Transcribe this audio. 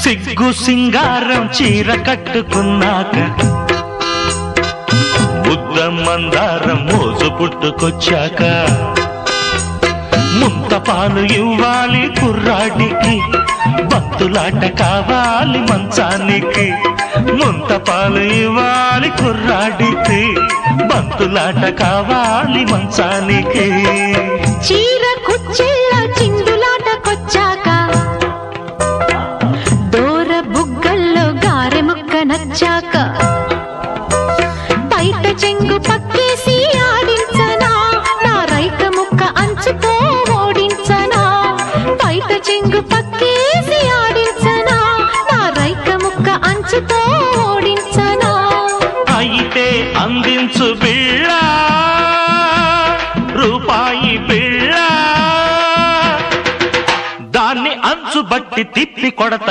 సిగ్గు సింగారం చీర కట్టుకున్నాక బుద్ధ మందారం మోజు పుట్టుకొచ్చాక ముంత పాలు ఇవ్వాలి కుర్రాడికి బంతులాట కావాలి మంచానికి ముంత పాలు ఇవ్వాలి కుర్రాడికి బంతులాట కావాలి మంచానికి చీర కుచ్చిళ్ళ చిందులాటకొచ్చాక దూర బుగ్గల్లో గారె ముక్క నచ్చాక బయట చెంగు పక్కేసి ఆడించనా నా రైక ముక్క అంచుతో ఓడించనా బయట చెంగు పక్కేసి ఆడించనా నా రైక ముక్క అంచుతో ఓడించనా అయితే అందించు బిళ్ళ రూపాయి బిళ్ళ దాన్ని అంచు బట్టి తిప్పి కొడత